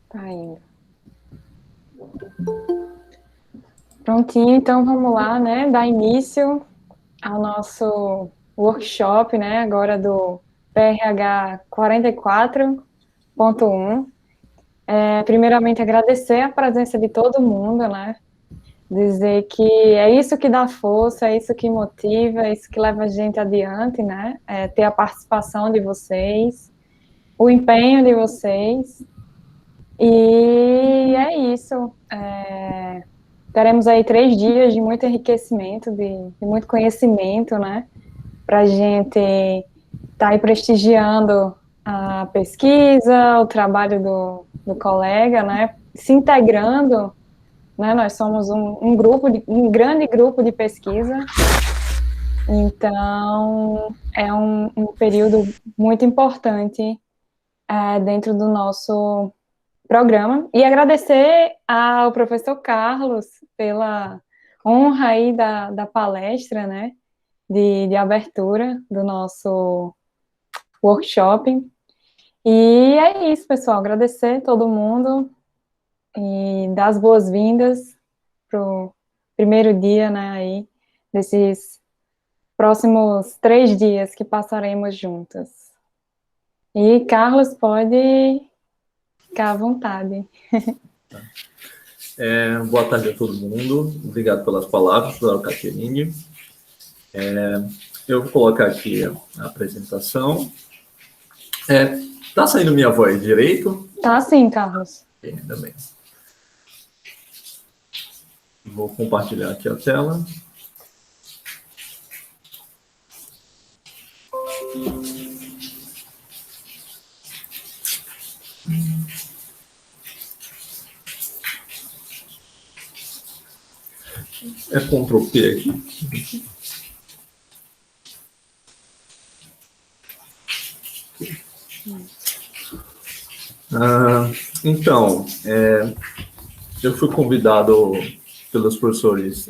Tá indo. Prontinho, então vamos lá, né? Dar início ao nosso workshop, né? Agora do PRH 44.1. Primeiramente, agradecer a presença de todo mundo, né? Dizer que é isso que dá força, é isso que motiva, é isso que leva a gente adiante, né? Ter a participação de vocês, o empenho de vocês. E é isso. Teremos aí 3 dias de muito enriquecimento, de muito conhecimento, né? Para a gente estar aí prestigiando a pesquisa, o trabalho do colega, né? Se integrando, né? Nós somos um grande grupo de pesquisa, então é um período muito importante dentro do nosso programa. E agradecer ao professor Carlos pela honra aí da palestra, né? De abertura do nosso workshop. E é isso, pessoal. Agradecer todo mundo e dar as boas-vindas para o primeiro dia, né, aí, desses próximos 3 dias que passaremos juntas. E Carlos, pode ficar à vontade. Boa tarde a todo mundo. Obrigado pelas palavras, doutora Caterine. Eu vou colocar aqui a apresentação. Tá saindo minha voz direito? Tá sim, Carlos. Ainda bem. Vou compartilhar aqui a tela. Ctrl P aqui. Então, eu fui convidado pelos professores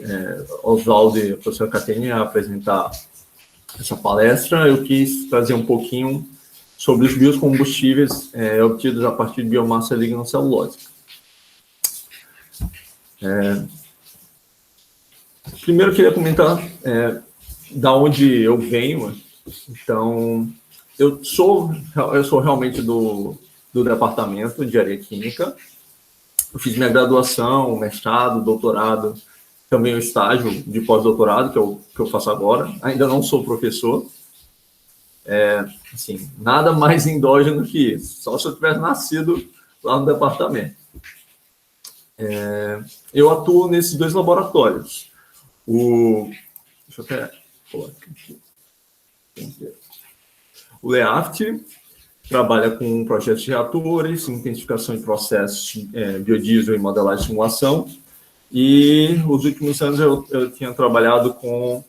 Oswaldo e a professora Caterine a apresentar essa palestra. Eu quis trazer um pouquinho sobre os biocombustíveis obtidos a partir de biomassa lignocelulósica. Primeiro, eu queria comentar da onde eu venho. Então, eu sou realmente do departamento de engenharia química. Eu fiz minha graduação, mestrado, doutorado, também o estágio de pós-doutorado, que eu faço agora. Ainda não sou professor. Assim, nada mais endógeno que isso, só se eu tivesse nascido lá no departamento. Eu atuo nesses 2 laboratórios. Deixa eu até colocar aqui. O LEAFT trabalha com projetos de reatores, intensificação de processos biodiesel e modelagem de simulação. E nos últimos anos eu tinha trabalhado com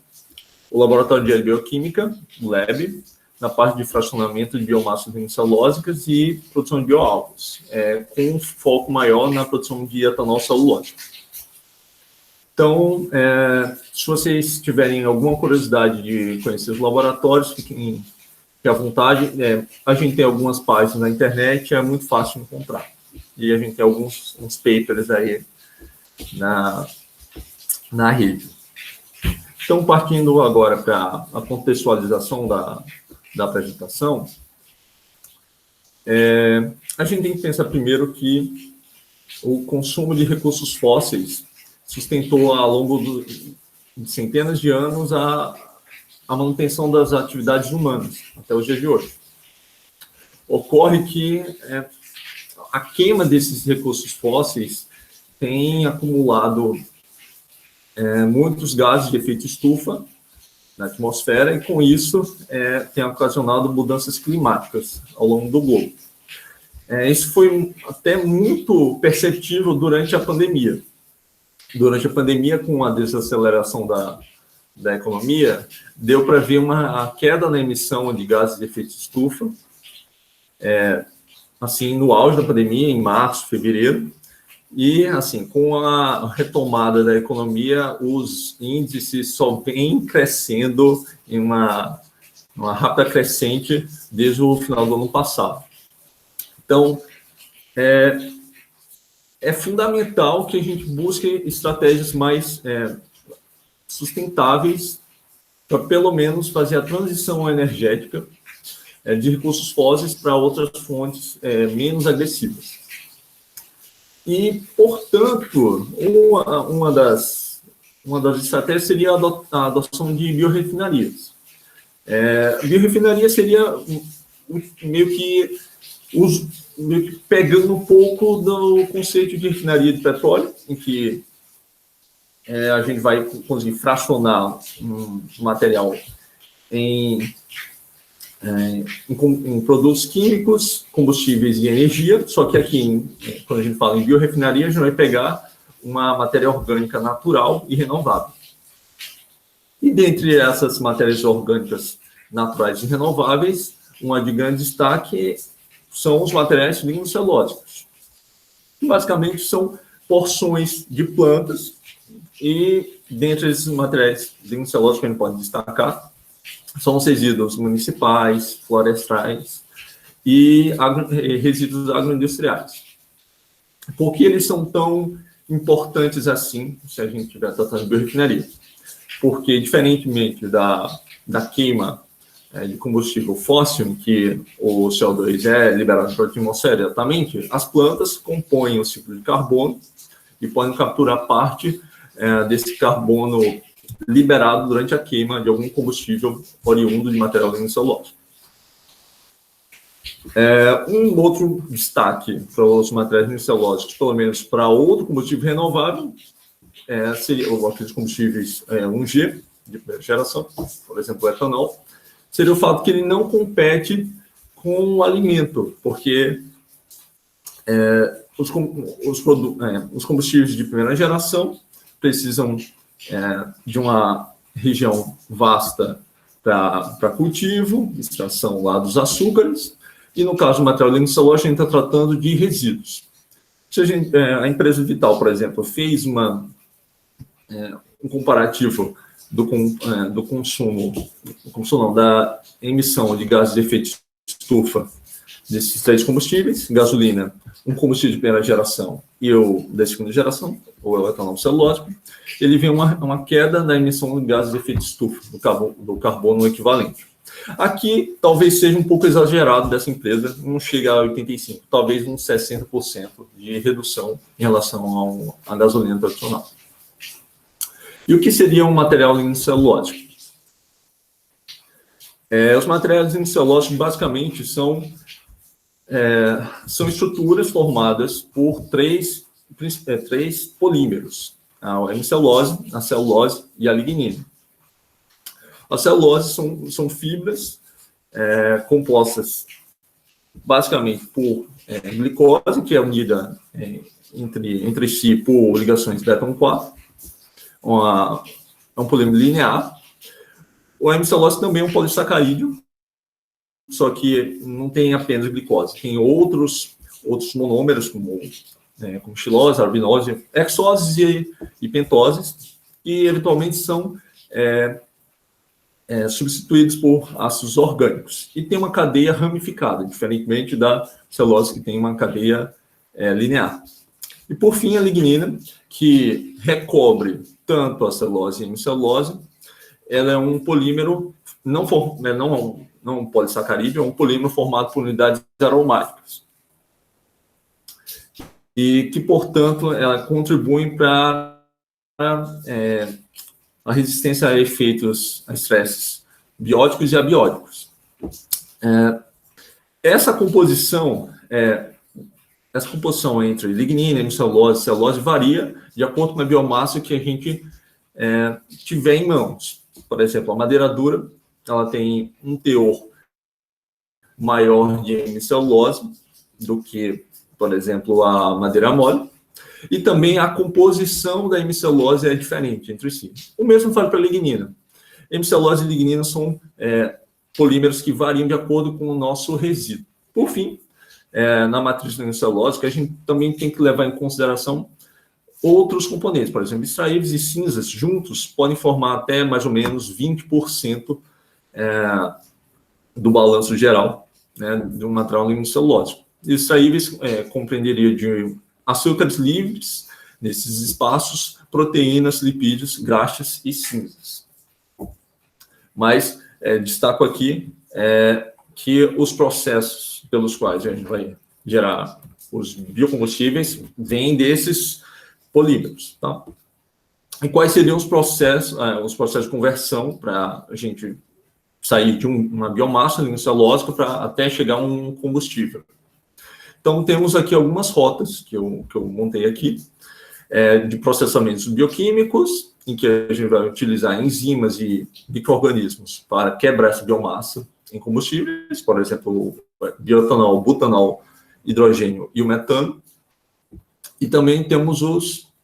o Laboratório de Bioquímica, o LAB, na parte de fracionamento de biomassas unicelulósicas e produção de bioálcools, com um foco maior na produção de etanol celulósico. Então, se vocês tiverem alguma curiosidade de conhecer os laboratórios, fiquem à vontade. A gente tem algumas páginas na internet, é muito fácil de encontrar. E a gente tem uns papers aí na rede. Então, partindo agora para a contextualização da apresentação, a gente tem que pensar primeiro que o consumo de recursos fósseis sustentou ao longo de centenas de anos a manutenção das atividades humanas, até os dias de hoje. Ocorre que a queima desses recursos fósseis tem acumulado muitos gases de efeito estufa na atmosfera e, com isso, tem ocasionado mudanças climáticas ao longo do globo. Isso foi até muito perceptível durante a pandemia. Durante a pandemia, com a desaceleração da economia, deu para ver uma queda na emissão de gases de efeito estufa, assim, no auge da pandemia, em março, fevereiro, e, assim, com a retomada da economia, os índices só vêm crescendo em uma rápida crescente desde o final do ano passado. Então, é fundamental que a gente busque estratégias mais sustentáveis para, pelo menos, fazer a transição energética de recursos fósseis para outras fontes menos agressivas. E, portanto, uma das estratégias seria a adoção de biorrefinarias. Biorefinaria seria meio que pegando um pouco do conceito de refinaria de petróleo, em que a gente vai conseguir fracionar um material em produtos químicos, combustíveis e energia, só que aqui, quando a gente fala em biorefinaria, a gente vai pegar uma matéria orgânica natural e renovável. E dentre essas matérias orgânicas naturais e renováveis, uma de grande destaque são os materiais lignocelulósicos. Basicamente, são porções de plantas e, dentre esses materiais lignocelulósicos que a gente pode destacar, são os resíduos municipais, florestais e resíduos agroindustriais. Por que eles são tão importantes assim, se a gente estiver tratando de biorefinaria? Porque, diferentemente da queima de combustível fóssil, em que o CO2 é liberado para a atmosfera diretamente, as plantas compõem o ciclo de carbono e podem capturar parte desse carbono liberado durante a queima de algum combustível oriundo de material lignocelulósico. Um outro destaque para os materiais lignocelulósicos, pelo menos para outro combustível renovável, seria aqueles combustíveis 1G, de primeira geração, por exemplo, o etanol, seria o fato que ele não compete com o alimento, porque os combustíveis de primeira geração precisam de uma região vasta para cultivo, extração lá dos açúcares, e no caso do material lignocelulósico, a gente está tratando de resíduos. Se a empresa Vital, por exemplo, fez um comparativo do consumo não, da emissão de gases de efeito estufa desses três combustíveis, gasolina, um combustível de primeira geração e o da segunda geração, ou o etanol celulósico, ele vê uma queda na emissão de gases de efeito estufa, do carbono equivalente. Aqui, talvez seja um pouco exagerado dessa empresa, não chega a 85%, talvez uns 60% de redução em relação à gasolina tradicional. E o que seria um material lignocelulósico? Os materiais lignocelulósicos, basicamente, são estruturas formadas por três polímeros: a hemicelulose, a celulose e a lignina. A celulose são fibras compostas basicamente por glicose, que é unida entre si por ligações beta-1,4, é um polímero linear. O hemicelulose também é um polissacarídeo, só que não tem apenas glicose, tem outros monômeros, como xilose, arbinose, hexoses e pentoses, que eventualmente são substituídos por ácidos orgânicos. E tem uma cadeia ramificada, diferentemente da celulose, que tem uma cadeia linear. E, por fim, a lignina, que recobre tanto a celulose e a hemicelulose. Ela é um polímero, não um polissacarídeo, é um polímero formado por unidades aromáticas. E que, portanto, ela contribui para a resistência a estresses bióticos e abióticos. Essa composição entre lignina, hemicelulose e celulose varia de acordo com a biomassa que a gente tiver em mãos. Por exemplo, a madeira dura, ela tem um teor maior de hemicelulose do que, por exemplo, a madeira mole. E também a composição da hemicelulose é diferente entre si. O mesmo vale para a lignina. Hemicelulose e lignina são polímeros que variam de acordo com o nosso resíduo. Por fim, na matriz lignocelulósica, a gente também tem que levar em consideração outros componentes. Por exemplo, extraíveis e cinzas juntos podem formar até mais ou menos 20% do balanço geral, de um material lignocelulósico. Extraíveis compreenderia de açúcares livres, nesses espaços, proteínas, lipídios, graxas e cinzas. Mas destaco aqui que os processos pelos quais a gente vai gerar os biocombustíveis vêm desses polímeros, tá? E quais seriam os processos de conversão para a gente sair de uma biomassa lignocellulósica para até chegar a um combustível? Então, temos aqui algumas rotas que eu montei aqui, de processamentos bioquímicos, em que a gente vai utilizar enzimas e micro-organismos para quebrar essa biomassa em combustíveis, por exemplo, bioetanol, butanol, hidrogênio e o metano. E também temos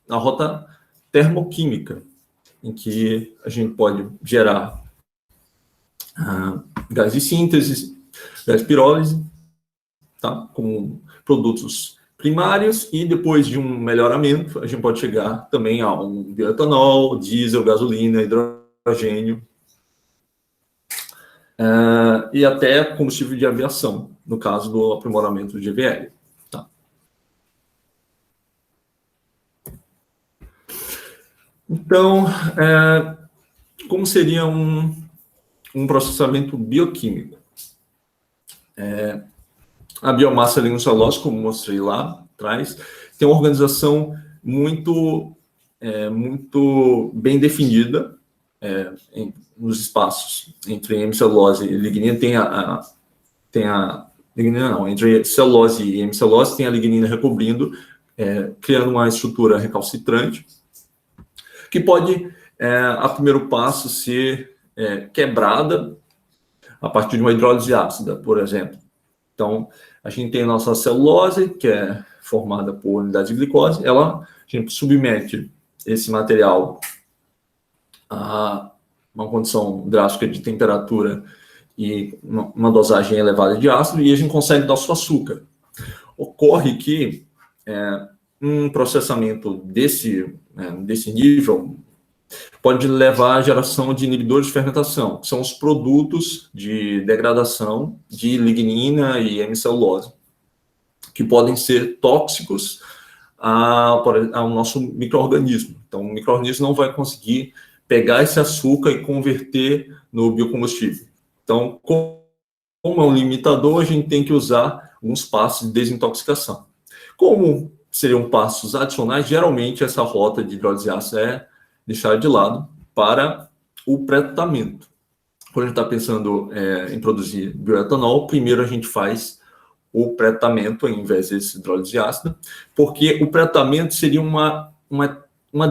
a rota termoquímica, em que a gente pode gerar gás de síntese, gás de pirólise, tá? Com produtos primários, e depois de um melhoramento, a gente pode chegar também a um bioetanol, diesel, gasolina, hidrogênio, e até combustível de aviação, no caso do aprimoramento do GVL. Tá? Então, como seria um processamento bioquímico? A biomassa lignocellulose, como mostrei lá atrás, tem uma organização muito bem definida nos espaços entre hemicelulose e lignina. Entre celulose e hemicelulose tem a lignina recobrindo, criando uma estrutura recalcitrante, que pode, a primeiro passo, ser quebrada a partir de uma hidrólise ácida, por exemplo. Então, a gente tem a nossa celulose, que é formada por unidades de glicose. A gente submete esse material a uma condição drástica de temperatura e uma dosagem elevada de ácido, e a gente consegue dar o açúcar. Ocorre que um processamento desse nível pode levar à geração de inibidores de fermentação, que são os produtos de degradação de lignina e hemicelulose, que podem ser tóxicos ao nosso micro-organismo. Então, o micro-organismo não vai conseguir pegar esse açúcar e converter no biocombustível. Então, como é um limitador, a gente tem que usar alguns passos de desintoxicação. Como seriam passos adicionais, geralmente essa rota de hidrólise ácida é deixar de lado para o pré-tratamento. Quando a gente está pensando em produzir bioetanol, primeiro a gente faz o pré-tratamento em vez desse hidrólise ácida, porque o pré-tratamento seria uma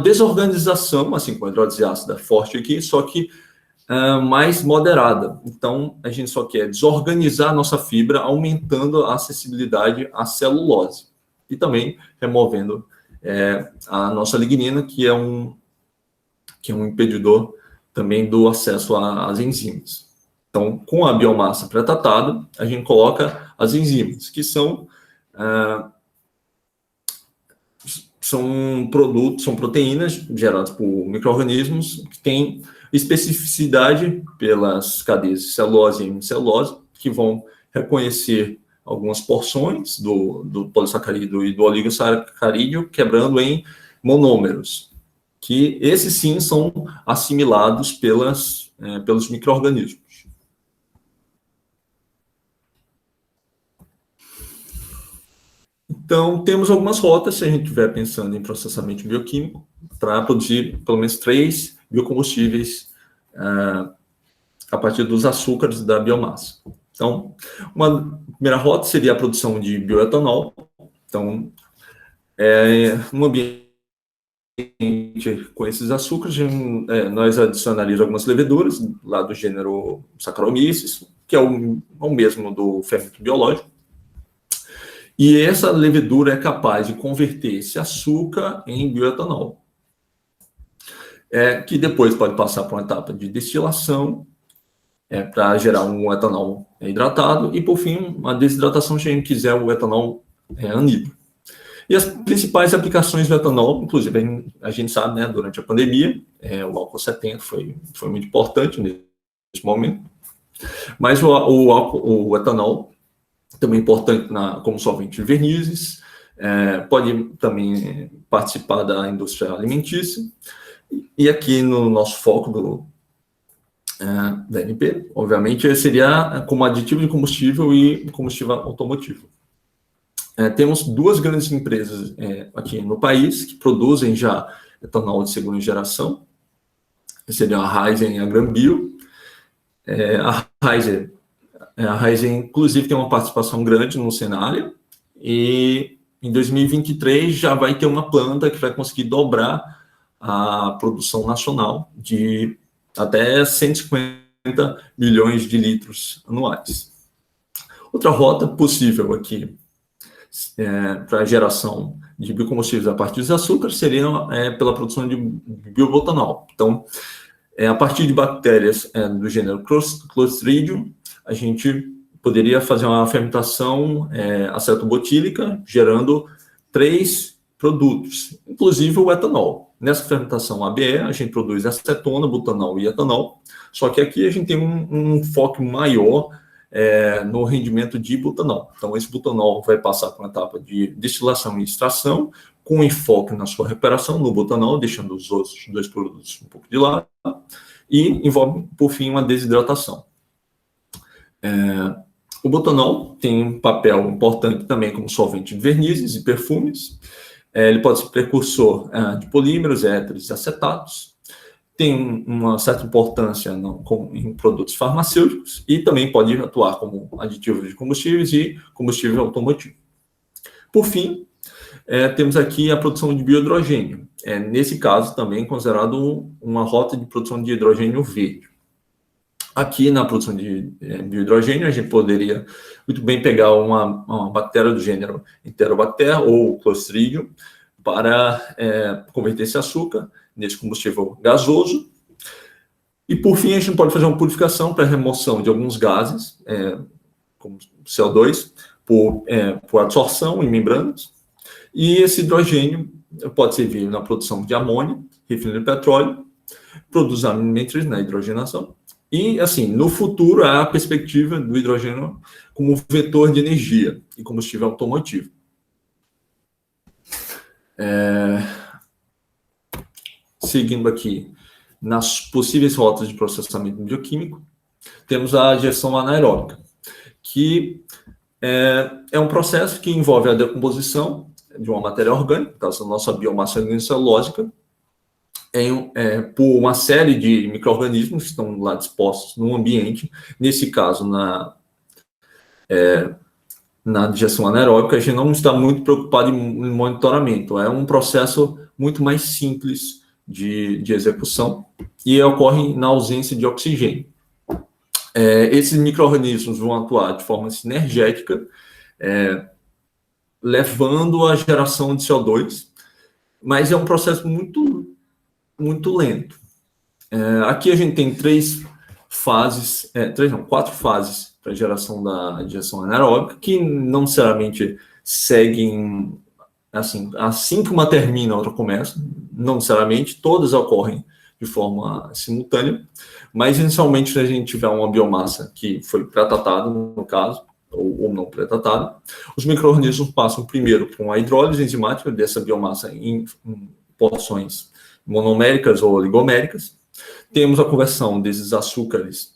desorganização, assim como a hidrólise ácida forte aqui, só que mais moderada. Então, a gente só quer desorganizar a nossa fibra, aumentando a acessibilidade à celulose. E também removendo a nossa lignina, que é um impedidor também do acesso às enzimas. Então, com a biomassa pré-tratada, a gente coloca as enzimas, que são proteínas geradas por micro-organismos que têm especificidade pelas cadeias de celulose e hemicelulose, que vão reconhecer algumas porções do polissacarídeo e do oligosacarídeo, quebrando em monômeros, que esses sim são assimilados pelos micro-organismos. Então, temos algumas rotas, se a gente estiver pensando em processamento bioquímico, para produzir pelo menos 3 biocombustíveis a partir dos açúcares da biomassa. Então, uma primeira rota seria a produção de bioetanol. Então, no ambiente com esses açúcares, nós adicionaríamos algumas leveduras lá do gênero Saccharomyces, que é o mesmo do fermento biológico. E essa levedura é capaz de converter esse açúcar em bioetanol, que depois pode passar por uma etapa de destilação, para gerar um etanol hidratado, e, por fim, uma desidratação, se a gente quiser, o etanol anidro. E as principais aplicações do etanol, inclusive, a gente sabe, né, durante a pandemia, o álcool 70 foi muito importante nesse momento, mas o etanol também é importante como solvente de vernizes, pode também participar da indústria alimentícia. E aqui no nosso foco da NP, obviamente, seria como aditivo de combustível e combustível automotivo. Temos duas grandes empresas aqui no país que produzem já etanol de segunda geração, que seriam a Raízen e a Granbio. A Raízen, inclusive, tem uma participação grande no cenário, e em 2023 já vai ter uma planta que vai conseguir dobrar a produção nacional de até 150 milhões de litros anuais. Outra rota possível aqui para a geração de biocombustíveis a partir dos açúcares seria pela produção de biobutanol. Então, a partir de bactérias do gênero Clostridium, a gente poderia fazer uma fermentação acetobotílica, gerando 3 produtos, inclusive o etanol. Nessa fermentação ABE, a gente produz acetona, butanol e etanol, só que aqui a gente tem um foco maior no rendimento de butanol. Então, esse butanol vai passar por uma etapa de destilação e extração, com enfoque na sua recuperação no butanol, deixando os outros 2 produtos um pouco de lado, e envolve, por fim, uma desidratação. O butanol tem um papel importante também como solvente de vernizes e perfumes. Ele pode ser precursor de polímeros, éteres e acetatos. Tem uma certa importância em produtos farmacêuticos e também pode atuar como aditivo de combustíveis e combustível automotivo. Por fim, temos aqui a produção de biohidrogênio. Nesse caso, também considerado uma rota de produção de hidrogênio verde. Aqui, na produção de biohidrogênio, a gente poderia muito bem pegar uma bactéria do gênero Enterobacter ou Clostridium para converter esse açúcar nesse combustível gasoso. E, por fim, a gente pode fazer uma purificação para remoção de alguns gases, como CO2, por absorção em membranas. E esse hidrogênio pode servir na produção de amônia, refino de petróleo, produz alimentos na hidrogenação. E, assim, no futuro, há a perspectiva do hidrogênio como vetor de energia e combustível automotivo. Seguindo aqui, nas possíveis rotas de processamento bioquímico, temos a digestão anaeróbica, que é um processo que envolve a decomposição de uma matéria orgânica, no caso da nossa biomassa organocelulósica, por uma série de micro-organismos que estão lá dispostos no ambiente. Nesse caso, na digestão anaeróbica, a gente não está muito preocupado em monitoramento. É um processo muito mais simples de execução e ocorre na ausência de oxigênio. Esses micro-organismos vão atuar de forma sinergética, levando à geração de CO2, mas é um processo muito lento. Aqui a gente tem 4 fases para a geração da digestão anaeróbica, que não necessariamente seguem, assim que uma termina, a outra começa, não necessariamente, todas ocorrem de forma simultânea, mas inicialmente, se a gente tiver uma biomassa que foi pré-tratada, no caso, ou não pré-tratada, os micro-organismos passam primeiro por uma hidrólise enzimática dessa biomassa em porções monoméricas ou oligoméricas. Temos a conversão desses açúcares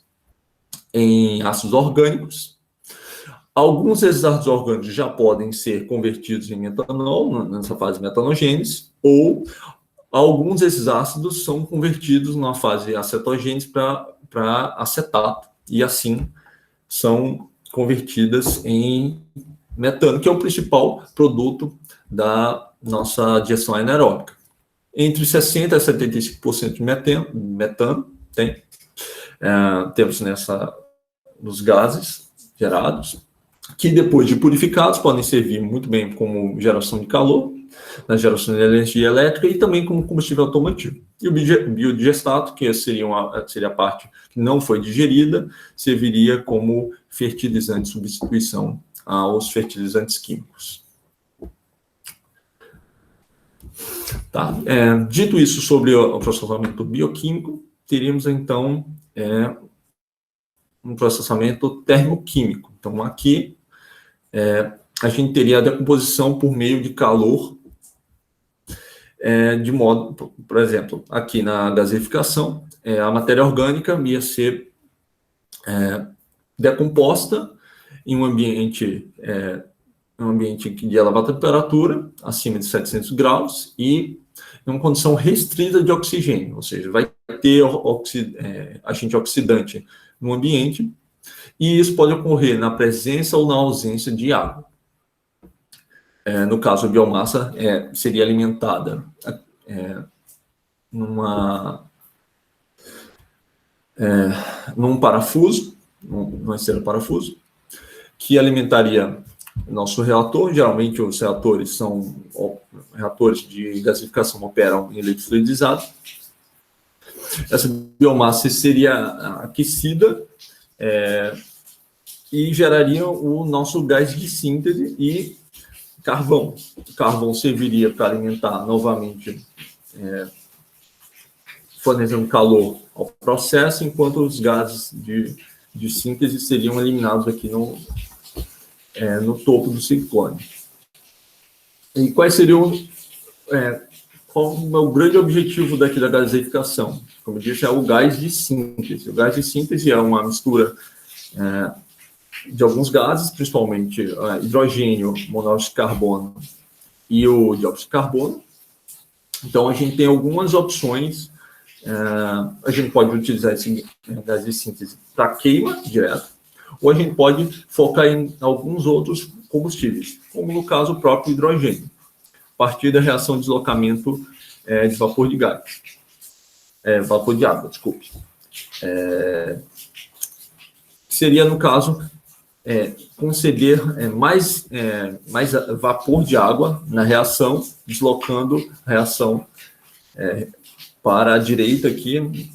em ácidos orgânicos. Alguns desses ácidos orgânicos já podem ser convertidos em metanol, nessa fase de metanogênese, ou alguns desses ácidos são convertidos na fase acetogênese para acetato, e assim são convertidas em metano, que é o principal produto da nossa digestão anaeróbica. Entre 60% a 75% de metano temos nos gases gerados, que depois de purificados podem servir muito bem como geração de calor, na geração de energia elétrica e também como combustível automotivo. E o biodigestato, que seria a parte que não foi digerida, serviria como fertilizante de substituição aos fertilizantes químicos. Tá. Dito isso sobre o processamento bioquímico, teríamos então um processamento termoquímico. Então, aqui a gente teria a decomposição por meio de calor, de modo, por exemplo, aqui na gaseificação, a matéria orgânica ia ser decomposta em um ambiente de elevada temperatura, acima de 700 graus, e em uma condição restrita de oxigênio, ou seja, vai ter agente oxidante no ambiente, e isso pode ocorrer na presença ou na ausência de água. No caso, a biomassa seria alimentada num parafuso, numa esteira parafuso, que alimentaria nosso reator. Geralmente, os reatores são reatores de gasificação, operam em leite fluidizado. Essa biomassa seria aquecida e geraria o nosso gás de síntese e carvão. O carvão serviria para alimentar novamente, fornecendo calor ao processo, enquanto os gases de síntese seriam eliminados aqui no topo do ciclone. E qual é o grande objetivo daqui da gaseificação? Como eu disse, é o gás de síntese. O gás de síntese é uma mistura de alguns gases, principalmente hidrogênio, monóxido de carbono e o dióxido de carbono. Então, a gente tem algumas opções. A gente pode utilizar esse gás de síntese para queima direto, ou a gente pode focar em alguns outros combustíveis, como no caso o próprio hidrogênio, a partir da reação de deslocamento de vapor de gás. Vapor de água, desculpe. Seria, no caso, conceder mais vapor de água na reação, deslocando a reação para a direita aqui,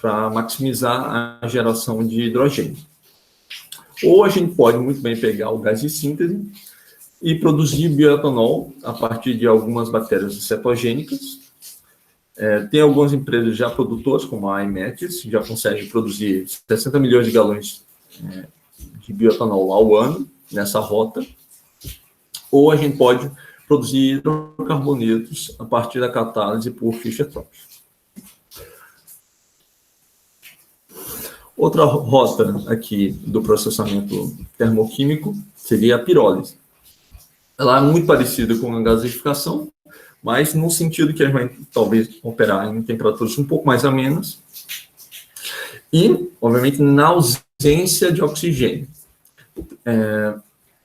para maximizar a geração de hidrogênio. Ou a gente pode muito bem pegar o gás de síntese e produzir bioetanol a partir de algumas bactérias cetogênicas. Tem algumas empresas já produtoras, como a Imetis, que já conseguem produzir 60 milhões de galões de bioetanol ao ano nessa rota. Ou a gente pode produzir hidrocarbonetos a partir da catálise por Fischer-Tropsch. Outra rota aqui do processamento termoquímico seria a pirólise. Ela é muito parecida com a gaseificação, mas no sentido que a gente vai talvez operar em temperaturas um pouco mais amenas e, obviamente, na ausência de oxigênio.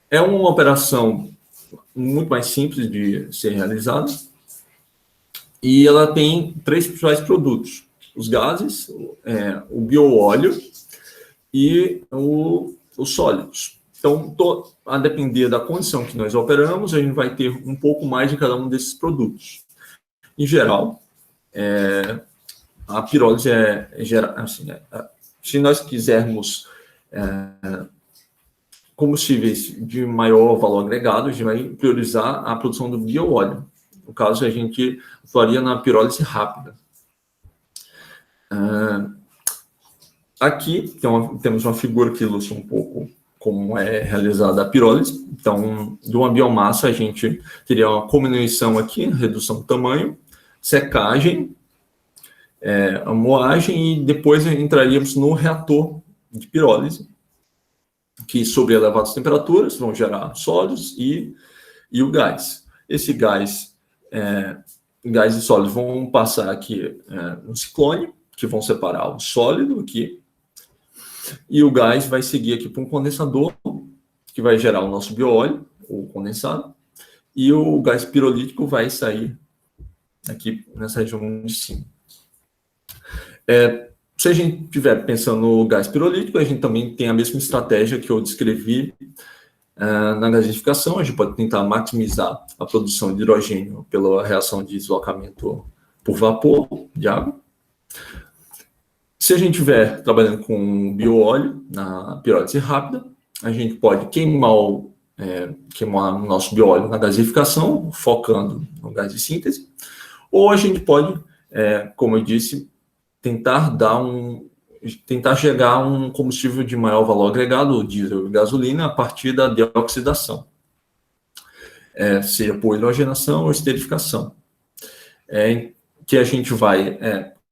É uma operação muito mais simples de ser realizada e ela tem 3 principais produtos: os gases, o bioóleo e os sólidos. Então, a depender da condição que nós operamos, a gente vai ter um pouco mais de cada um desses produtos. Em geral, a pirólise se nós quisermos combustíveis de maior valor agregado, a gente vai priorizar a produção do bioóleo. No caso, a gente atuaria na pirólise rápida. Aqui temos uma figura que ilustra um pouco como é realizada a pirólise. Então, de uma biomassa, a gente teria uma combinação aqui, redução do tamanho, secagem, a moagem, e depois entraríamos no reator de pirólise, que, sob elevadas temperaturas, vão gerar sólidos e o gás. Esse gás e sólidos vão passar aqui no ciclone, que vão separar o sólido aqui, e o gás vai seguir aqui para um condensador, que vai gerar o nosso bioóleo, o condensado, e o gás pirolítico vai sair aqui nessa região de cima. Se a gente estiver pensando no gás pirolítico, a gente também tem a mesma estratégia que eu descrevi na gasificação. A gente pode tentar maximizar a produção de hidrogênio pela reação de deslocamento por vapor de água. Se a gente estiver trabalhando com bioóleo na pirólise rápida, a gente pode queimar o nosso bioóleo na gasificação, focando no gás de síntese, ou a gente pode, como eu disse, tentar chegar a um combustível de maior valor agregado, o diesel e gasolina, a partir da deoxidação. seja por hidrogenação ou esterificação, que a gente vai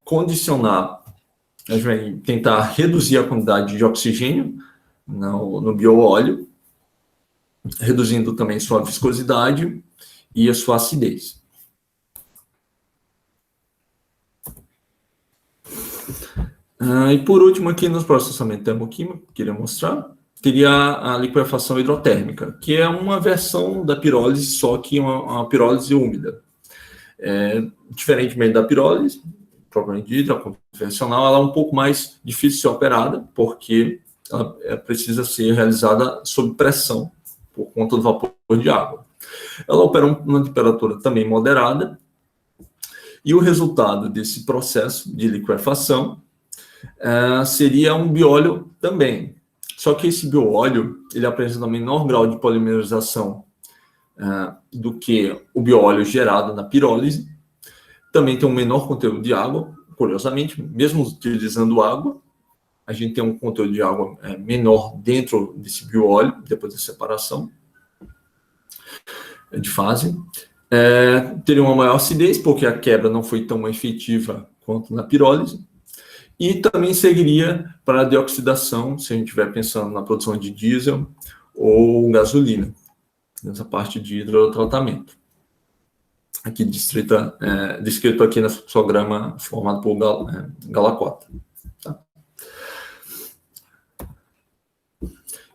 condicionar, a gente vai tentar reduzir a quantidade de oxigênio no bioóleo, reduzindo também sua viscosidade e a sua acidez. E por último, aqui nos processamentos termoquímicos, queria mostrar, teria a liquefação hidrotérmica, que é uma versão da pirólise, só que uma pirólise úmida. Diferentemente da pirólise, propriamente dita, convencional, ela é um pouco mais difícil de ser operada, porque ela precisa ser realizada sob pressão, por conta do vapor de água. Ela opera uma temperatura também moderada, e o resultado desse processo de liquefação seria um bióleo também. Só que esse bióleo, ele apresenta um menor grau de polimerização do que o bióleo gerado na pirólise. Também tem um menor conteúdo de água, curiosamente, mesmo utilizando água, a gente tem um conteúdo de água menor dentro desse bióleo, depois da separação de fase. Teria uma maior acidez, porque a quebra não foi tão efetiva quanto na pirólise. E também seguiria para a deoxidação, se a gente estiver pensando na produção de diesel ou gasolina, nessa parte de hidrotratamento. Aqui descrito aqui no fluxograma formado por Galacota. Tá?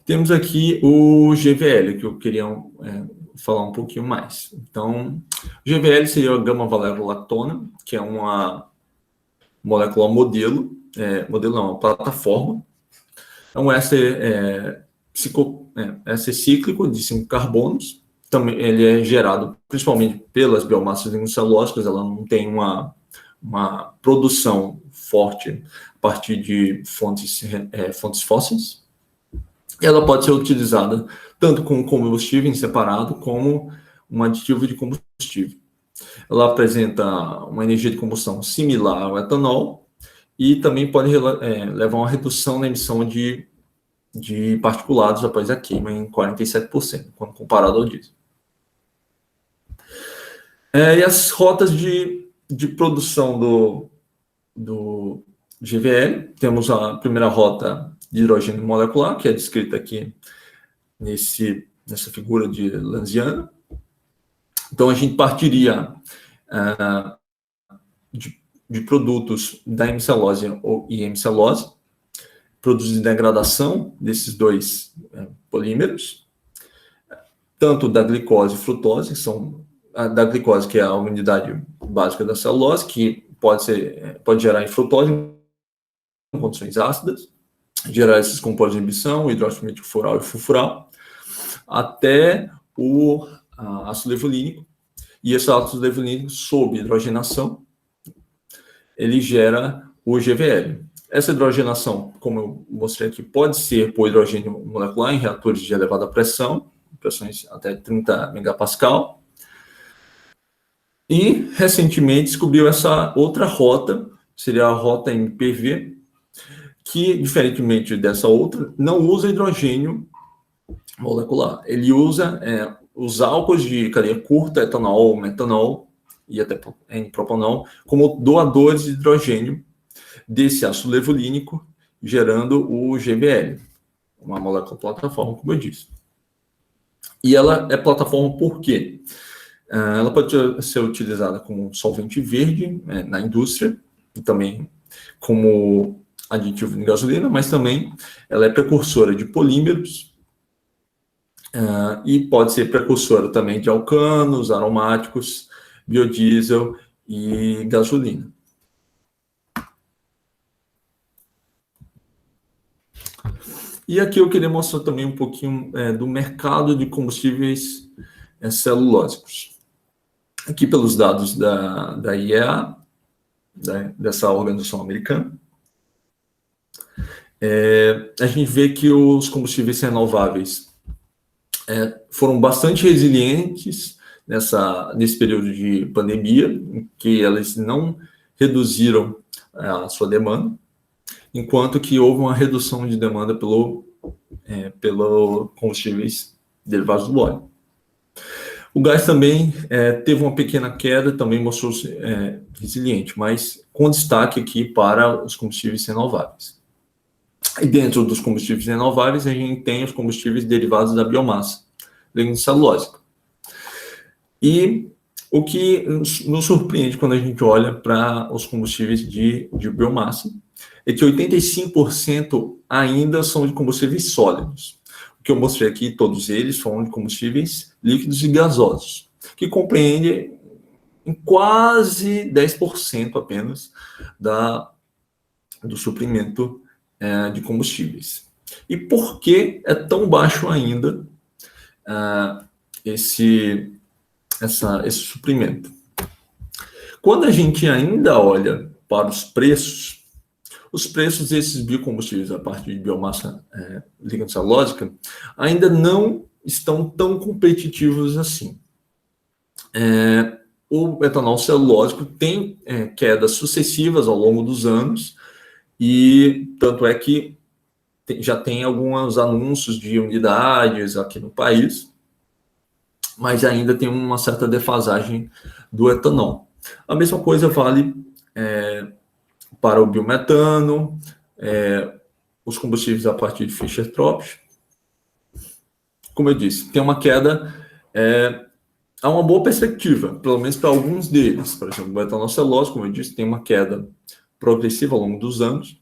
Temos aqui o GVL, que eu queria falar um pouquinho mais. Então, o GVL seria a gama-valerolactona, que é uma molécula modelo não, uma plataforma. É um éster cíclico de 5 carbonos. Também ele é gerado principalmente pelas biomassas lignocellulósicas, ela não tem uma produção forte a partir de fontes fósseis. E ela pode ser utilizada tanto como combustível em separado, como um aditivo de combustível. Ela apresenta uma energia de combustão similar ao etanol e também pode levar a uma redução na emissão de particulados após a queima em 47%, quando comparado ao diesel. E as rotas de produção do GVL, temos a primeira rota de hidrogênio molecular, que é descrita aqui nessa figura de Lanziano. Então, a gente partiria de produtos da hemicelose e hemicelose, produtos de degradação desses dois polímeros, tanto da glicose e frutose, que são da glicose, que é a unidade básica da celulose, que pode gerar em frutose em condições ácidas, gerar esses compostos de inibição, hidróxido metilfural e fulfural, até o ácido levulínico. E esse ácido levulínico, sob hidrogenação, ele gera o GVL. Essa hidrogenação, como eu mostrei aqui, pode ser por hidrogênio molecular em reatores de elevada pressão, pressões até 30 megapascal. E, recentemente, descobriu essa outra rota, seria a rota MPV, que, diferentemente dessa outra, não usa hidrogênio molecular. Ele usa os álcools de cadeia curta, etanol, metanol e até N-propanol, como doadores de hidrogênio desse ácido levulínico, gerando o GVL, uma molécula plataforma, como eu disse. E ela é plataforma por quê? Ela pode ser utilizada como solvente verde na indústria, e também como aditivo de gasolina, mas também ela é precursora de polímeros, e pode ser precursora também de alcanos, aromáticos, biodiesel e gasolina. E aqui eu queria mostrar também um pouquinho do mercado de combustíveis celulósicos. Aqui pelos dados da IEA, dessa organização americana, a gente vê que os combustíveis renováveis foram bastante resilientes nesse período de pandemia, em que elas não reduziram a sua demanda, enquanto que houve uma redução de demanda pelo combustíveis derivados do óleo. O gás também teve uma pequena queda, também mostrou-se resiliente, mas com destaque aqui para os combustíveis renováveis. E dentro dos combustíveis renováveis, a gente tem os combustíveis derivados da biomassa, lignocelulósica. E o que nos surpreende quando a gente olha para os combustíveis de biomassa é que 85% ainda são de combustíveis sólidos. O que eu mostrei aqui, todos eles são de combustíveis líquidos e gasosos, que compreende em quase 10% apenas do suprimento de combustíveis. E por que é tão baixo ainda esse suprimento? Quando a gente ainda olha para os preços desses biocombustíveis a partir de biomassa lignocellulósica ainda não estão tão competitivos assim. O etanol celulósico tem quedas sucessivas ao longo dos anos, e tanto é que já tem alguns anúncios de unidades aqui no país, mas ainda tem uma certa defasagem do etanol. A mesma coisa vale para o biometano, os combustíveis a partir de Fischer-Tropsch. Como eu disse, tem uma queda, há uma boa perspectiva, pelo menos para alguns deles. Por exemplo, o etanol celulose, como eu disse, tem uma queda progressiva ao longo dos anos,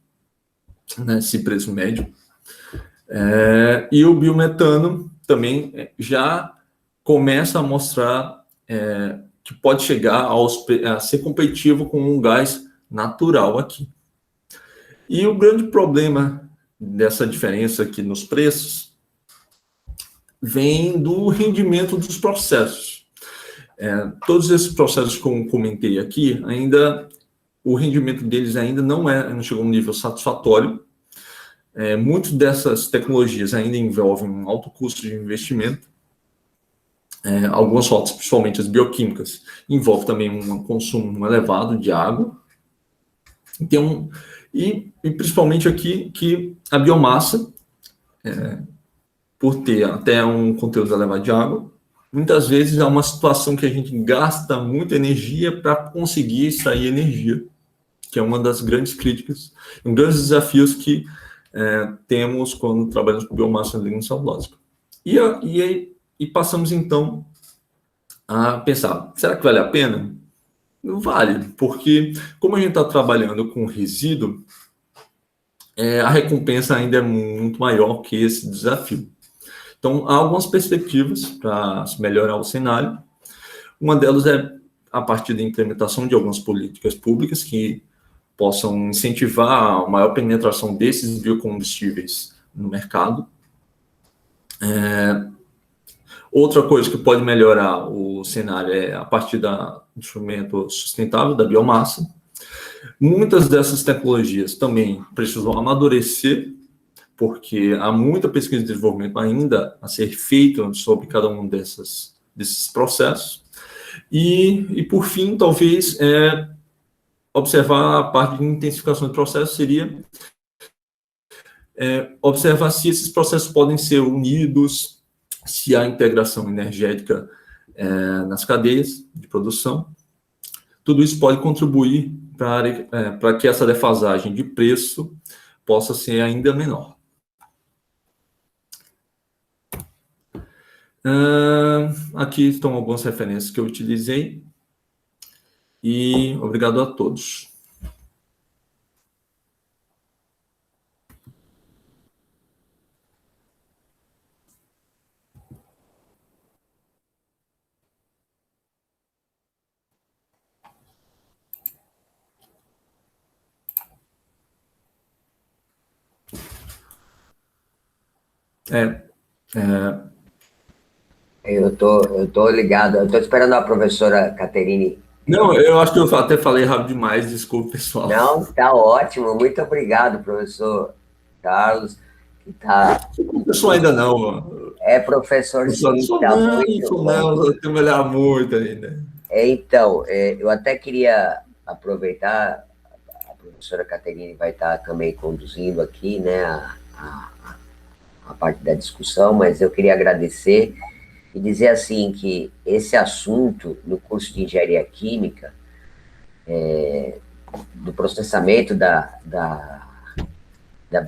nesse preço médio. E o biometano também já começa a mostrar que pode chegar a ser competitivo com um gás natural aqui. E o grande problema dessa diferença aqui nos preços vem do rendimento dos processos. Todos esses processos que eu comentei aqui, ainda o rendimento deles ainda não chegou a um nível satisfatório. Muitas dessas tecnologias ainda envolvem um alto custo de investimento. Algumas rotas, principalmente as bioquímicas, envolvem também um consumo elevado de água. Então, e principalmente aqui que a biomassa, por ter até um conteúdo elevado de água, muitas vezes é uma situação que a gente gasta muita energia para conseguir extrair energia, que é uma das grandes críticas, um dos desafios que temos quando trabalhamos com biomassa lignocellulósica. E passamos, então, a pensar, será que vale a pena? Não vale, porque como a gente está trabalhando com resíduo, a recompensa ainda é muito maior que esse desafio. Então, há algumas perspectivas para melhorar o cenário. Uma delas é a partir da implementação de algumas políticas públicas que possam incentivar a maior penetração desses biocombustíveis no mercado. Outra coisa que pode melhorar o cenário é a partir do instrumento sustentável da biomassa. Muitas dessas tecnologias também precisam amadurecer, porque há muita pesquisa e desenvolvimento ainda a ser feita sobre cada um desses processos. E por fim, talvez, observar a parte de intensificação de processos seria observar se esses processos podem ser unidos, se há integração energética nas cadeias de produção. Tudo isso pode contribuir para que essa defasagem de preço possa ser ainda menor. Aqui estão algumas referências que eu utilizei. E obrigado a todos. Eu tô ligado, eu tô esperando a professora Caterine. Não, eu acho que eu até falei rápido demais, desculpa, pessoal. Não, tá ótimo, muito obrigado, professor Carlos, que tá... Professor ainda não. Professor sim, tá muito bom. Não, eu tenho que melhorar muito ainda. Então, eu até queria aproveitar, a professora Caterine vai estar também conduzindo aqui, né, a parte da discussão, mas eu queria agradecer e dizer assim que esse assunto no curso de engenharia química, do processamento da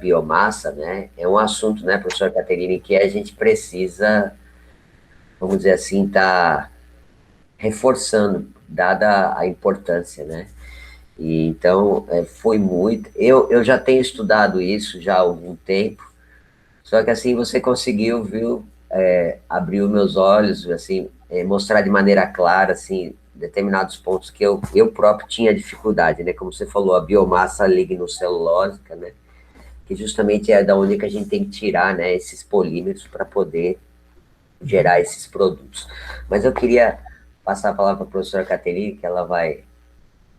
biomassa, né, é um assunto, né, professora Caterine, que a gente precisa, vamos dizer assim, estar reforçando, dada a importância, né? E, então, foi muito... Eu já tenho estudado isso já há algum tempo, só que assim você conseguiu, viu, abrir os meus olhos, assim, mostrar de maneira clara, assim, determinados pontos que eu próprio tinha dificuldade, né? Como você falou, a biomassa lignocelulósica, né? Que justamente é da onde que a gente tem que tirar, né, esses polímeros para poder gerar esses produtos. Mas eu queria passar a palavra para a professora Caterine, que ela vai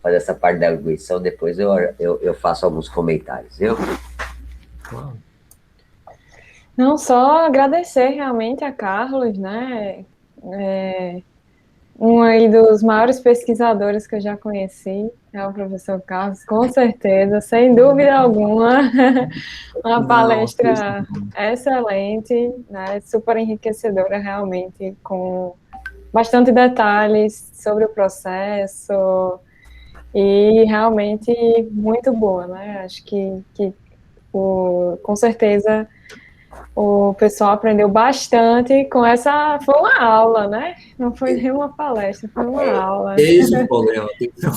fazer essa parte da arguição, depois eu faço alguns comentários, viu? Claro. Não, só agradecer realmente a Carlos, né? Um aí dos maiores pesquisadores que eu já conheci é o professor Carlos, com certeza, sem dúvida alguma. Uma Não, palestra excelente, né? Super enriquecedora, realmente, com bastante detalhes sobre o processo e realmente muito boa, né? Acho que com certeza o pessoal aprendeu bastante com essa. Foi uma aula, né? Não foi nenhuma palestra, foi uma aula. Esse é o problema. Tem que ter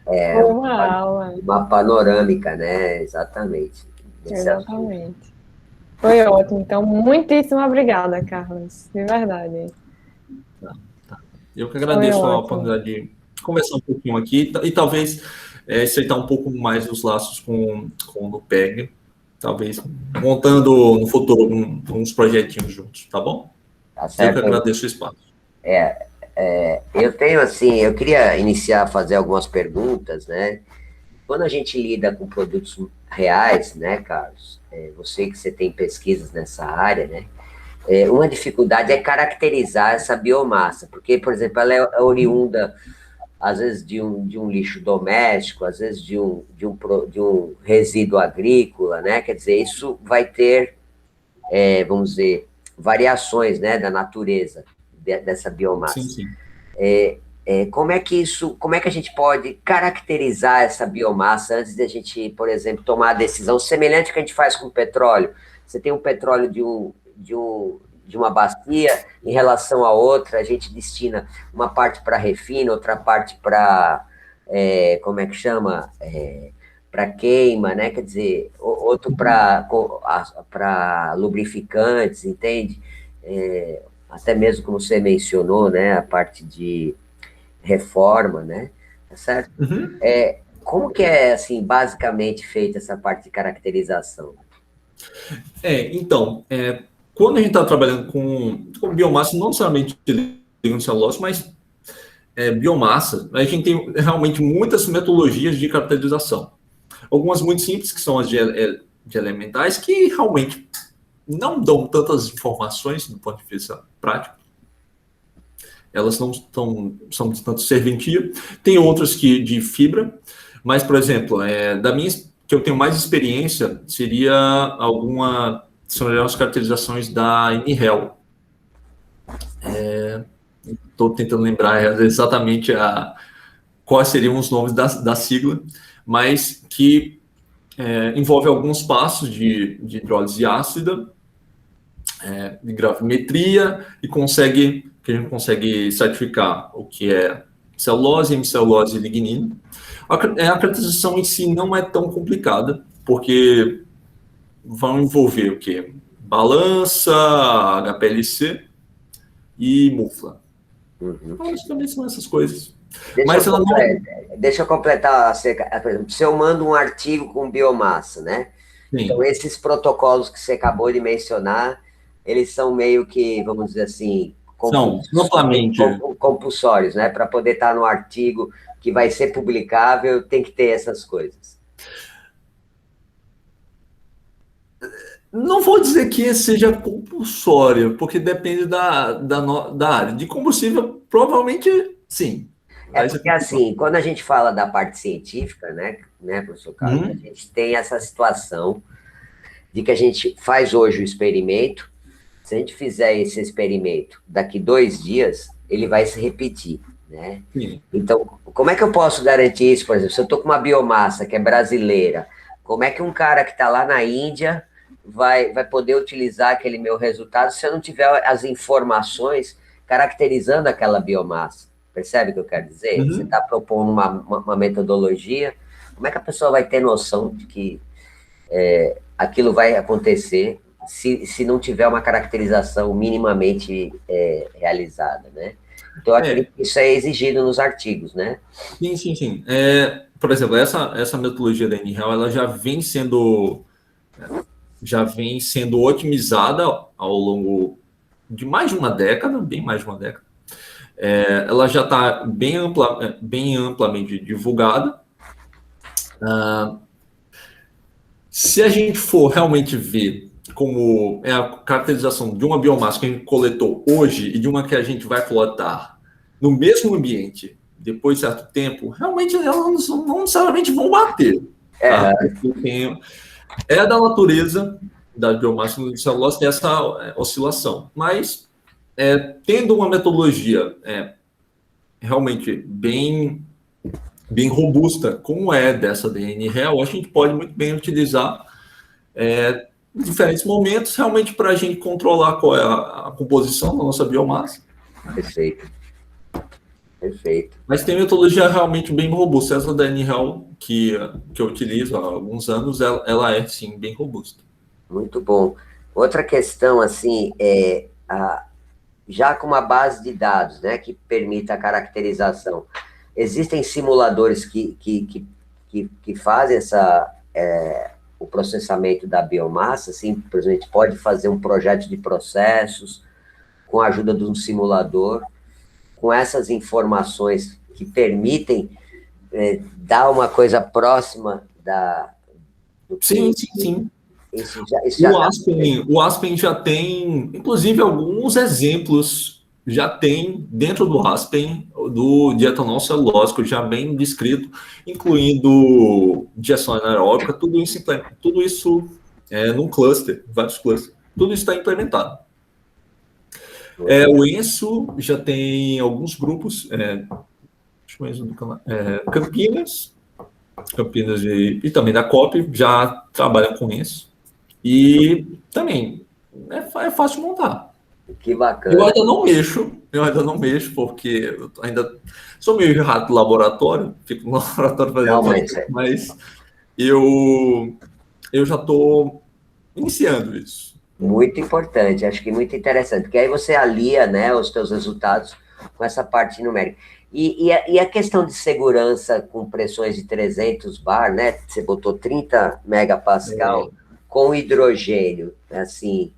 Foi uma aula, Uma panorâmica, né? Exatamente. Desse assunto. exatamente. Foi ótimo. Então, muitíssimo obrigada, Carlos. De verdade. Eu que Foi agradeço a ótimo. oportunidade de conversar um pouquinho aqui e talvez estreitar um pouco mais os laços com o Nupeg, talvez montando no futuro uns projetinhos juntos, tá bom? Tá Eu que certo aí? agradeço o espaço. Eu tenho assim, eu queria iniciar a fazer algumas perguntas, né? Quando a gente lida com produtos reais, né, Carlos? Você que você tem pesquisas nessa área, né? Uma dificuldade é caracterizar essa biomassa, porque, por exemplo, ela é oriunda, às vezes, de um lixo doméstico, às vezes de um resíduo agrícola, né? Quer dizer, isso vai ter, vamos dizer, variações, né, da natureza dessa Sim, biomassa. sim. Como é que a gente pode caracterizar essa biomassa antes de a gente, por exemplo, tomar a decisão semelhante ao que a gente faz com o petróleo? Você tem um petróleo de uma bacia em relação a outra, a gente destina uma parte para refino, outra parte para, como é que chama? Para queima, né? Quer dizer, outro para lubrificantes, entende? Até mesmo como você mencionou, né? A parte de reforma, né? Tá certo? Uhum. Como que é, assim, basicamente feita essa parte de caracterização? Então, quando a gente está trabalhando com biomassa, não necessariamente ligando celulose, mas biomassa, a gente tem realmente muitas metodologias de caracterização. Algumas muito simples, que são as de elementais, que realmente não dão tantas informações do ponto de vista prático. Elas não são de tanto serventia. Tem outras que de fibra, mas, por exemplo, que eu tenho mais experiência seriam as caracterizações da INREL. Estou tentando lembrar exatamente quais seriam os nomes da sigla, mas que envolve alguns passos de hidrólise ácida, de gravimetria, e que a gente consegue certificar o que é celulose, hemicelulose e lignina. A caracterização em si não é tão complicada, porque vão envolver o quê? Balança, HPLC e mufla. Basicamente são essas coisas. Mas ela não... Deixa eu completar, por exemplo, se eu mando um artigo com biomassa, né? Então, Sim. esses protocolos que você acabou de mencionar, eles são meio que, vamos dizer assim, São amplamente... compulsórios, né? Para poder estar no artigo que vai ser publicável, tem que ter essas coisas. Não vou dizer que seja compulsório, porque depende da área. De combustível, provavelmente sim. Porque, assim, quando a gente fala da parte científica, né, professor Carlos, a gente tem essa situação de que a gente faz hoje o experimento, se a gente fizer esse experimento daqui 2 dias, ele vai se repetir, né? Sim. Então, como é que eu posso garantir isso? Por exemplo, se eu estou com uma biomassa que é brasileira, como é que um cara que está lá na Índia vai poder utilizar aquele meu resultado se eu não tiver as informações caracterizando aquela biomassa? Percebe o que eu quero dizer? Você está propondo uma metodologia, como é que a pessoa vai ter noção de que aquilo vai acontecer se não tiver uma caracterização minimamente realizada, né? Então, eu acredito que isso é exigido nos artigos, né? Sim, sim, sim. Por exemplo, essa metodologia da NREL, ela já vem sendo otimizada ao longo de mais de uma década, bem mais de uma década. Ela já está bem amplamente divulgada. Se a gente for realmente ver como é a caracterização de uma biomassa que a gente coletou hoje e de uma que a gente vai coletar no mesmo ambiente depois de certo tempo, realmente elas não necessariamente vão bater. Tá? É da natureza da biomassa celulose ter essa oscilação, mas tendo uma metodologia realmente bem robusta, como é dessa DNREL, a gente pode muito bem utilizar em diferentes momentos, realmente para a gente controlar qual é a composição da nossa biomassa. Perfeito. Perfeito. Mas tem metodologia realmente bem robusta. Essa da NREL que eu utilizo há alguns anos, ela é, sim, bem robusta. Muito bom. Outra questão, assim, já com uma base de dados, né, que permita a caracterização, existem simuladores que fazem o processamento da biomassa, assim, por exemplo, a gente pode fazer um projeto de processos com a ajuda de um simulador, com essas informações que permitem dar uma coisa próxima do que... Sim, sim, sim. Isso já o Aspen já tem, inclusive, alguns exemplos, já tem dentro do Aspen, de etanol celulósico, já bem descrito, incluindo digestão anaeróbica, tudo isso num cluster, vários clusters, tudo isso está implementado. O ENSO já tem alguns grupos, Campinas e também da COP já trabalham com isso. E também é fácil de montar. Que bacana. Eu ainda não mexo, porque eu ainda sou meio rato do laboratório, fico no laboratório fazendo mas eu já estou iniciando isso. Muito importante, acho que muito interessante, porque aí você alia, né, os teus resultados com essa parte numérica. E a questão de segurança com pressões de 300 bar, né, você botou 30 megapascal com hidrogênio, assim...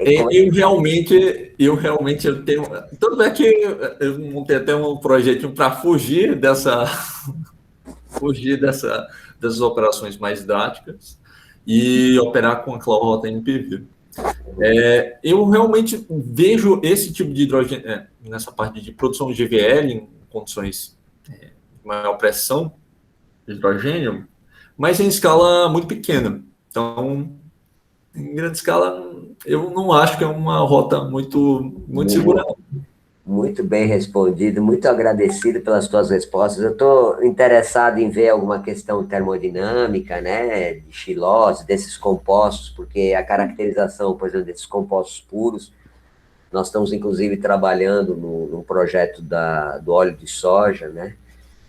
Eu tenho... Tanto é que eu montei até um projetinho para fugir dessas operações mais drásticas e operar com a cloud NPV. Eu realmente vejo esse tipo de hidrogênio nessa parte de produção de GVL em condições de maior pressão de hidrogênio, mas em escala muito pequena. Então, em grande escala, eu não acho que é uma rota muito segura. Muito bem respondido, muito agradecido pelas tuas respostas. Eu estou interessado em ver alguma questão termodinâmica, né, de xilose, desses compostos, porque a caracterização, por exemplo, desses compostos puros, nós estamos, inclusive, trabalhando num projeto do óleo de soja, né?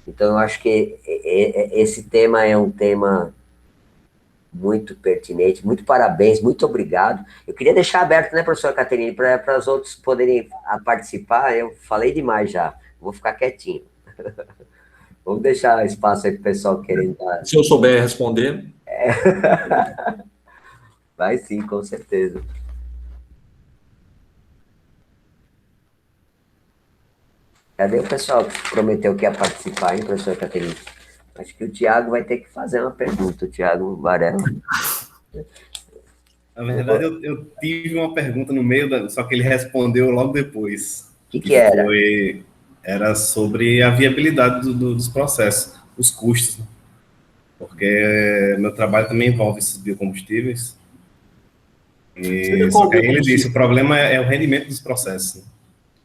Então, eu acho que esse tema é um tema muito pertinente, muito parabéns, muito obrigado. Eu queria deixar aberto, né, professora Caterine, para os outros poderem participar. Eu falei demais já, vou ficar quietinho. Vamos deixar espaço aí para o pessoal querendo dar. Se eu souber responder. Vai sim, com certeza. Cadê o pessoal que prometeu que ia participar, hein, professora Caterine? Acho que o Tiago vai ter que fazer uma pergunta, o Tiago Varela. Na verdade, eu tive uma pergunta no meio, só que ele respondeu logo depois. O que era? Era sobre a viabilidade dos processos, os custos. Porque meu trabalho também envolve esses biocombustíveis. Seria Só qual que aí ele disse, biocombustível? o problema é o rendimento dos processos, né?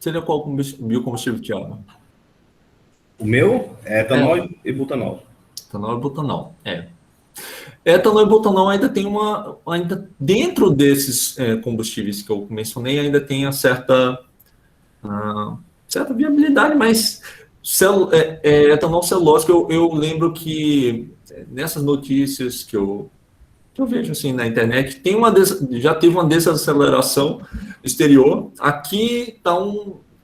Seria qual biocombustível, Thiago? O meu é É, etanol e butanol. etanol e butanol. Etanol e butanol ainda tem ainda dentro desses combustíveis que eu mencionei, ainda tem a certa viabilidade, mas etanol celulose, eu lembro que nessas notícias que eu vejo assim na internet, já teve uma desaceleração exterior. Aqui tá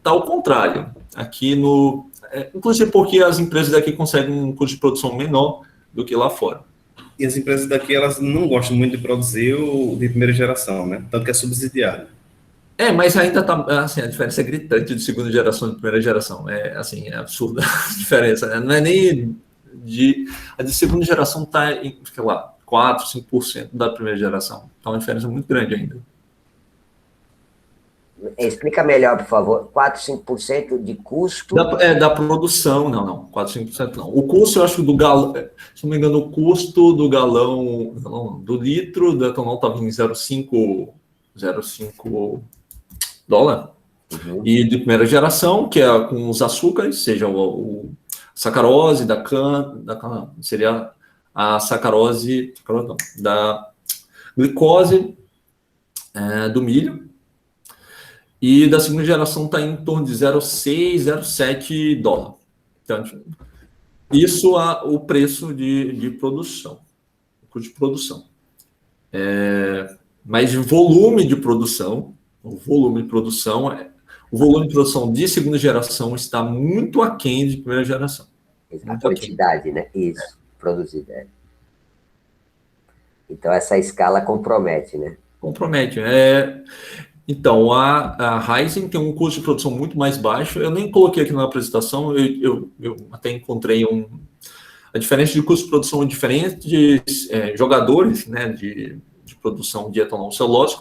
ao contrário. Aqui inclusive porque as empresas daqui conseguem um custo de produção menor do que lá fora. E as empresas daqui, elas não gostam muito de produzir o de primeira geração, né? Tanto que é subsidiado. Mas ainda tá, assim, a diferença é gritante de segunda geração e de primeira geração. Assim, é absurda a diferença, né? Não é nem a de segunda geração está em, sei lá, 4, 5% da primeira geração. Então, é uma diferença muito grande ainda. Explica melhor, por favor. 4, 5% de custo? Da produção, não, 4, 5% não. O custo, eu acho, do galão, se não me engano, o custo do galão, do litro do etanol estava em 0,5 dólar. Uhum. E de primeira geração, que é com os açúcares, seja o sacarose da cana, seria a sacarose não, da glicose do milho. E da segunda geração está em torno de 0,6, 0,7 dólar. Então, isso é o preço de produção, o custo de produção. Mas o volume de produção de segunda geração está muito aquém de primeira geração. A quantidade, né? Isso, produzida. Então, essa escala compromete, né? Compromete. Então, a Ryzen tem um custo de produção muito mais baixo. Eu nem coloquei aqui na apresentação, eu até encontrei a diferença de custo de produção de diferentes jogadores, né, de produção de etanol celulose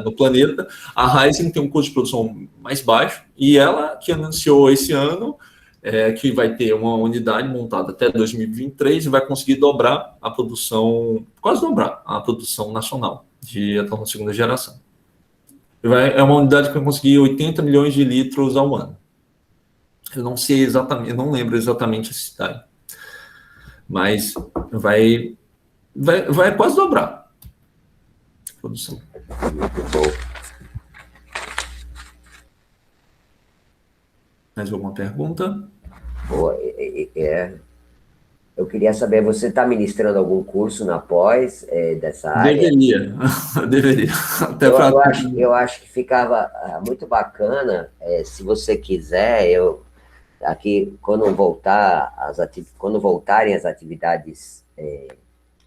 no planeta. A Ryzen tem um custo de produção mais baixo e ela que anunciou esse ano que vai ter uma unidade montada até 2023 e vai conseguir dobrar a produção, quase dobrar a produção nacional de etanol segunda geração. É uma unidade que vai conseguir 80 milhões de litros ao ano. Eu não sei exatamente, eu não lembro exatamente a cidade, mas vai quase dobrar a produção. Muito bom. Mais alguma pergunta? Boa. Eu queria saber, você está ministrando algum curso na pós dessa área? Deveria. Até Eu acho que ficava muito bacana, se você quiser, aqui, quando voltarem as atividades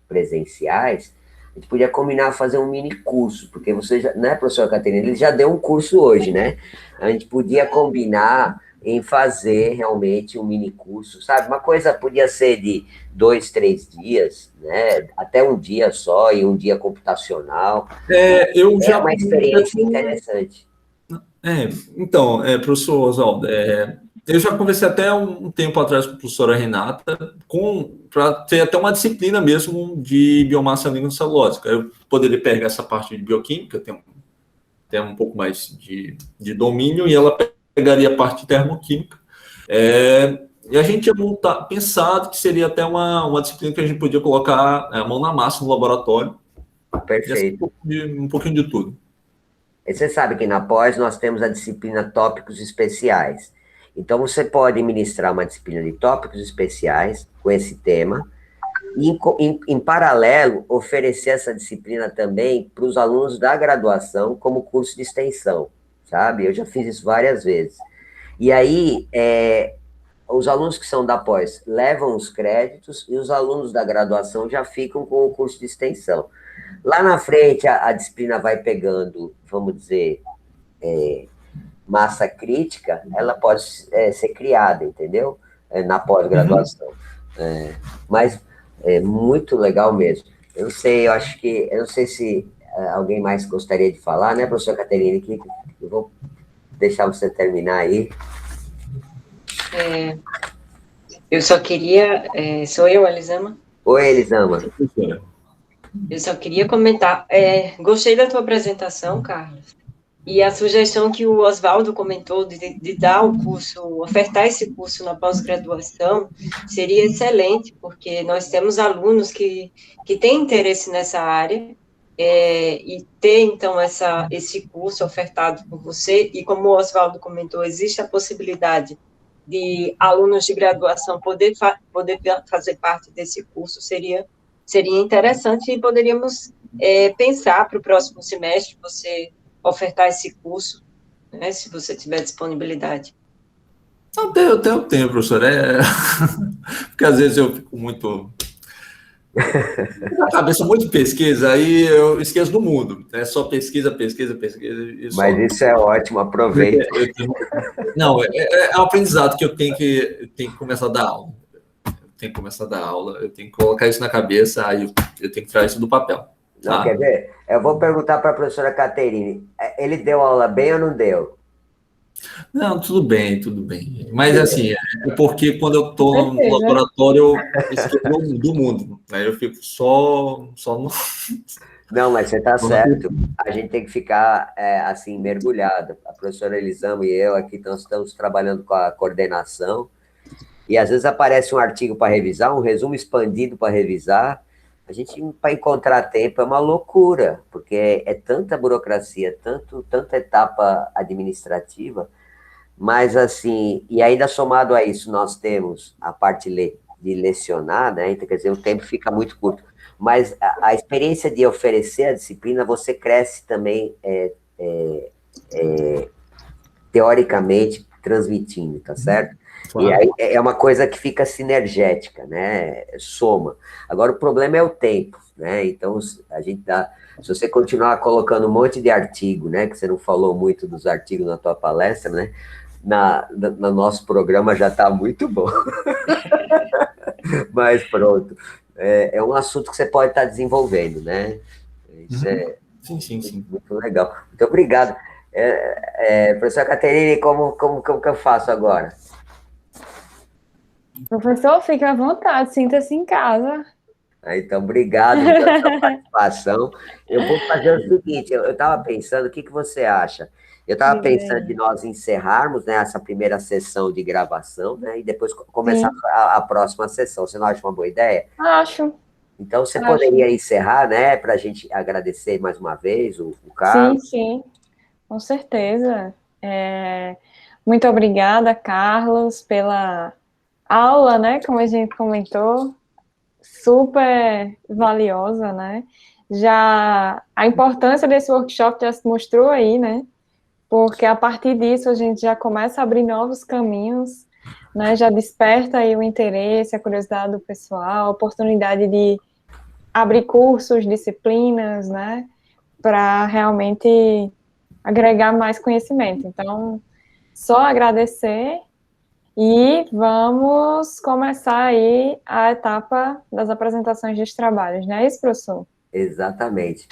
presenciais, a gente podia combinar fazer um mini curso, porque você já, né, professora Caterina, ele já deu um curso hoje, né? A gente podia combinar em fazer realmente um mini curso, sabe? Uma coisa podia ser de 2, 3 dias, né? Até um dia só, e um dia computacional. Eu já uma experiência interessante. Então, professor Oswaldo, eu já conversei até um tempo atrás com a professora Renata, para ter até uma disciplina mesmo de biomassa lignocellulósica. Eu poderia pegar essa parte de bioquímica, tem um pouco mais de domínio, e ela pegaria a parte de termoquímica. E a gente tinha pensado que seria até uma disciplina que a gente podia colocar a mão na massa no laboratório. Perfeito. Um pouquinho de tudo. E você sabe que na pós nós temos a disciplina tópicos especiais. Então, você pode ministrar uma disciplina de tópicos especiais com esse tema e, em paralelo, oferecer essa disciplina também para os alunos da graduação como curso de extensão, sabe? Eu já fiz isso várias vezes. E aí, os alunos que são da pós levam os créditos e os alunos da graduação já ficam com o curso de extensão. Lá na frente, a disciplina vai pegando, vamos dizer, massa crítica, ela pode ser criada, entendeu? Na pós-graduação. Mas é muito legal mesmo. Eu não sei se alguém mais gostaria de falar, né, professora Caterina, que eu vou deixar você terminar aí. Eu só queria... sou eu, Elisama? Oi, Elisama. Eu só queria comentar, gostei da tua apresentação, Carlos, e a sugestão que o Oswaldo comentou de dar o curso, ofertar esse curso na pós-graduação, seria excelente, porque nós temos alunos que têm interesse nessa área, e ter, então, esse curso ofertado por você, e como o Oswaldo comentou, existe a possibilidade de alunos de graduação poder fazer parte desse curso, seria interessante e poderíamos pensar para o próximo semestre você ofertar esse curso, né, se você tiver disponibilidade. Eu tenho, professor. Porque às vezes eu fico muito. Na cabeça muito de pesquisa, aí eu esqueço do mundo. É só pesquisa, pesquisa, pesquisa. Mas isso é ótimo, aproveita. Não, é um aprendizado que eu tenho que começar a dar aula. Tenho que começar a dar aula, eu tenho que colocar isso na cabeça, aí eu tenho que tirar isso do papel. Tá? Não, quer ver? Eu vou perguntar para a professora Caterine, ele deu aula bem ou não deu? Não, tudo bem, tudo bem. Mas assim, é porque quando eu estou no Certeza. laboratório, eu esqueço do mundo. Aí eu fico só no. Não, mas você está certo. A gente tem que ficar, assim, mergulhado. A professora Elisama e eu aqui nós estamos trabalhando com a coordenação, e às vezes aparece um artigo para revisar, um resumo expandido para revisar. A gente, para encontrar tempo, é uma loucura, porque é tanta burocracia, tanta etapa administrativa, mas assim, e ainda somado a isso, nós temos a parte de lecionar, né? Então, quer dizer, o tempo fica muito curto. Mas a experiência de oferecer a disciplina, você cresce também teoricamente transmitindo, tá certo? Claro. E aí é uma coisa que fica sinergética, né? Soma. Agora, o problema é o tempo, né? Então, a gente dá. Se você continuar colocando um monte de artigo, né? Que você não falou muito dos artigos na tua palestra, né? No nosso programa já está muito bom. Mas pronto. É um assunto que você pode estar desenvolvendo, né? Isso Sim. muito legal. Muito obrigado. Professora Caterine, como que eu faço agora? Professor, fique à vontade, sinta-se em casa. Então, obrigado pela sua participação. Eu vou fazer o seguinte, eu estava pensando, o que você acha? Eu estava pensando de nós encerrarmos, né, essa primeira sessão de gravação, né, e depois começar a próxima sessão. Você não acha uma boa ideia? Acho. Então, você poderia encerrar, né, para a gente agradecer mais uma vez o Carlos? Sim, com certeza. Muito obrigada, Carlos, pela aula, né, como a gente comentou, super valiosa, né? Já a importância desse workshop já se mostrou aí, né? Porque a partir disso a gente já começa a abrir novos caminhos, né? Já desperta aí o interesse, a curiosidade do pessoal, a oportunidade de abrir cursos, disciplinas, né? Para realmente agregar mais conhecimento. Então, só agradecer e vamos começar aí a etapa das apresentações dos trabalhos, não é isso, professor? Exatamente.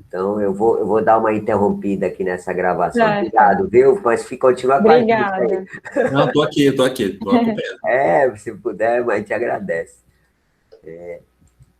Então, eu vou dar uma interrompida aqui nessa gravação. Certo. Obrigado, viu? Mas continua com a gente aí. Obrigada. Não, estou aqui, estou acompanhando. Se puder, mas a gente agradece.